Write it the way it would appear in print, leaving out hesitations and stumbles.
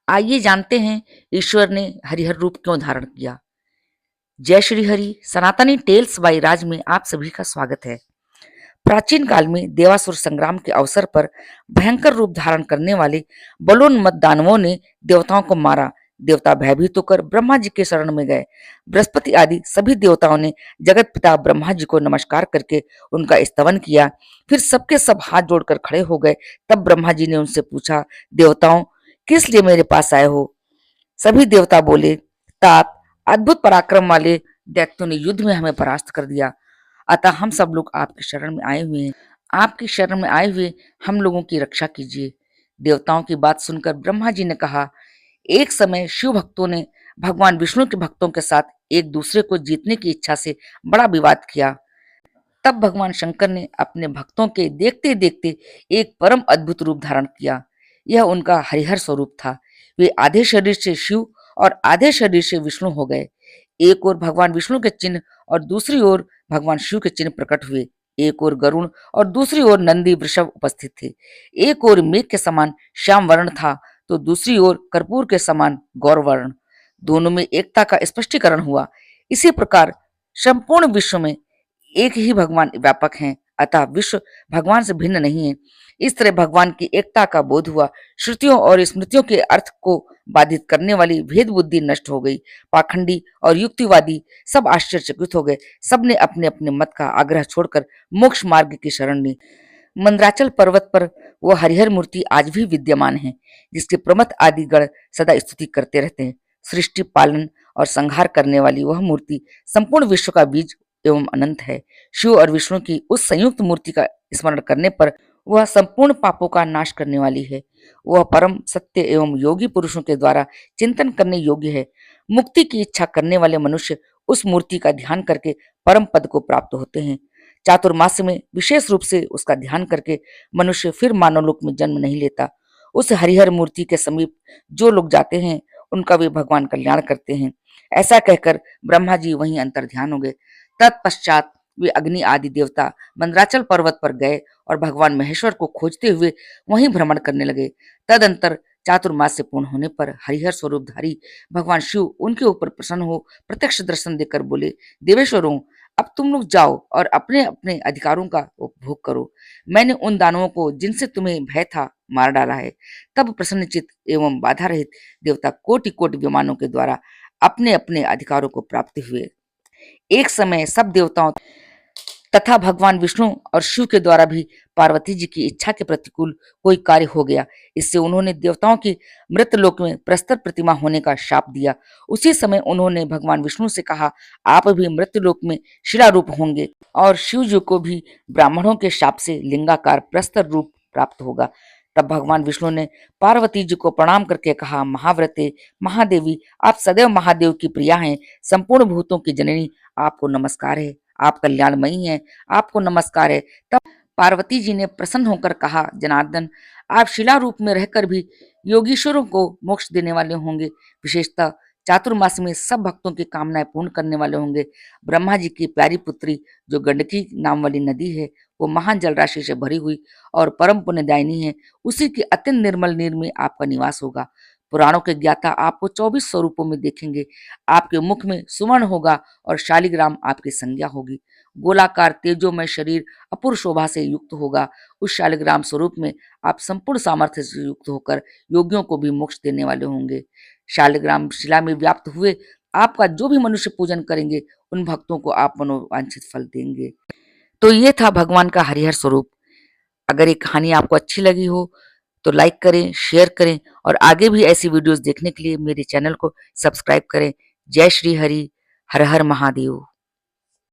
आइए जानते हैं ईश्वर ने हरिहर रूप क्यों धारण किया। जय श्री हरि। सनातनी टेल्स बाई राज में आप सभी का स्वागत है। प्राचीन काल में देवासुर संग्राम के अवसर पर भयंकर रूप धारण करने वाले बलोन्मत्त दानवों ने देवताओं को मारा। देवता भयभीत होकर ब्रह्मा जी के शरण में गए। बृहस्पति आदि सभी देवताओं ने जगत पिता ब्रह्मा जी को नमस्कार करके उनका स्तवन किया। फिर सबके सब हाथ जोड़कर खड़े हो गए। तब ब्रह्मा जी ने उनसे पूछा, देवताओं, किस लिए मेरे पास आए हो? सभी देवता बोले, तात, अद्भुत पराक्रम वाले दैत्यों ने युद्ध में हमें परास्त कर दिया, अतः हम सब लोग आपकी शरण में आए हुए हैं। आपकी शरण में आए हुए हम लोगों की रक्षा कीजिए। देवताओं की बात सुनकर ब्रह्मा जी ने कहा, एक समय शिव भक्तों ने भगवान विष्णु के भक्तों के साथ एक दूसरे को जीतने की इच्छा से बड़ा विवाद किया। तब भगवान शंकर ने अपने भक्तों के देखते देखते एक परम अद्भुत रूप धारण किया। यह उनका हरिहर स्वरूप था। वे आधे शरीर से शिव और आधे शरीर से विष्णु हो गए। एक ओर भगवान विष्णु के चिन्ह और दूसरी ओर भगवान शिव के चिन्ह प्रकट हुए। एक ओर गरुण और दूसरी ओर नंदी वृषभ उपस्थित थे। एक ओर मेघ के समान श्याम वर्ण था तो दूसरी ओर कर्पूर के समान गौर वर्ण। दोनों में एकता का स्पष्टीकरण हुआ। इसी प्रकार संपूर्ण विश्व में एक ही भगवान व्यापक हैं, अतः विश्व भगवान से भिन्न नहीं है। इस तरह भगवान की एकता का बोध हुआ। श्रुतियों और स्मृतियों के अर्थ को बाधित करने वाली भेद बुद्धि नष्ट हो गई। पाखंडी और युक्तिवादी सब आश्चर्यचकित हो गए। सबने अपने अपने मत का आग्रह छोड़कर मोक्ष मार्ग की शरण ली। मंद्राचल पर्वत पर वह हरिहर मूर्ति आज भी विद्यमान है, जिसके प्रमथ आदि गण सदा स्तुति करते रहते हैं। सृष्टि पालन और संहार करने वाली वह मूर्ति संपूर्ण विश्व का बीज एवं अनंत है। शिव और विष्णु की उस संयुक्त मूर्ति का स्मरण करने पर वह संपूर्ण पापों का नाश करने वाली है। वह परम सत्य एवं योगी पुरुषों के द्वारा चिंतन करने योग्य है। मुक्ति की इच्छा करने वाले मनुष्य उस मूर्ति का ध्यान करके परम पद को प्राप्त होते हैं। चातुर्मास में विशेष रूप से उसका ध्यान करके मनुष्य फिर मानवलोक में जन्म नहीं लेता। उस हरिहर मूर्ति के समीप जो लोग जाते हैं उनका वे भगवान कल्याण करते हैं। ऐसा कहकर ब्रह्मा जी वहीं अंतर ध्यान हो गए। तत्पश्चात वे अग्नि आदि देवता मंद्राचल पर्वत पर गए और भगवान महेश्वर को खोजते हुए वहीं भ्रमण करने लगे। तदंतर चातुर्मास से पूर्ण होने पर हरिहर स्वरूपधारी भगवान शिव उनके ऊपर प्रसन्न हो प्रत्यक्ष दर्शन देकर बोले, देवेश्वरों, अब तुम लोग जाओ और अपने अपने अधिकारों का उपभोग करो। मैंने उन दानवों को जिनसे तुम्हें भय था मार डाला है। तब प्रसन्नचित एवं बाधा रहित देवता कोटि कोटि विमानों के द्वारा अपने अपने अधिकारों को प्राप्त हुए। एक समय सब देवताओं तथा भगवान विष्णु और शिव के द्वारा भी पार्वती जी की इच्छा के प्रतिकूल कोई कार्य हो गया। इससे उन्होंने देवताओं की मृतलोक में प्रस्तर प्रतिमा होने का शाप दिया। उसी समय उन्होंने भगवान विष्णु से कहा, आप भी मृत्युलोक में शिला रूप होंगे और शिव जी को भी ब्राह्मणों के शाप से लिंगाकार प्रस्तर रूप प्राप्त होगा। तब भगवान विष्णु ने पार्वती जी को प्रणाम करके कहा, महाव्रते, महादेवी, आप सदैव महादेव की प्रिया हैं, संपूर्ण भूतों की जननी, आपको नमस्कार है। आप कल्याणमयी हैं, आपको नमस्कार है। तब पार्वती जी ने प्रसन्न होकर कहा, जनार्दन, आप शिला रूप में रहकर भी योगीश्वरों को मोक्ष देने वाले होंगे। विशेषतः चातुर्मास में सब भक्तों की कामनाएं पूर्ण करने वाले होंगे। ब्रह्मा जी की प्यारी पुत्री जो गंडकी नाम वाली नदी है, वो महान जल राशि से भरी हुई और परम पुण्यदायिनी है। उसी के अत्यंत निर्मल नीर में आपका निवास होगा। पुराणों के ज्ञाता आपको 24 स्वरूपों में देखेंगे। आपके मुख में सुवर्ण होगा और शालिग्राम आपकी संज्ञा होगी। गोलाकार तेजोमय शरीर अपूर्व शोभा से युक्त होगा। उस शालिग्राम स्वरूप में आप संपूर्ण सामर्थ्य से युक्त होकर योगियों को भी मोक्ष देने वाले होंगे। शालिग्राम शिला में व्याप्त हुए आपका जो भी मनुष्य पूजन करेंगे उन भक्तों को आप मनोवांछित फल देंगे। तो ये था भगवान का हरिहर स्वरूप। अगर ये कहानी आपको अच्छी लगी हो तो लाइक करें, शेयर करें और आगे भी ऐसी वीडियोस देखने के लिए मेरे चैनल को सब्सक्राइब करें। जय श्री हरि। हर हर महादेव।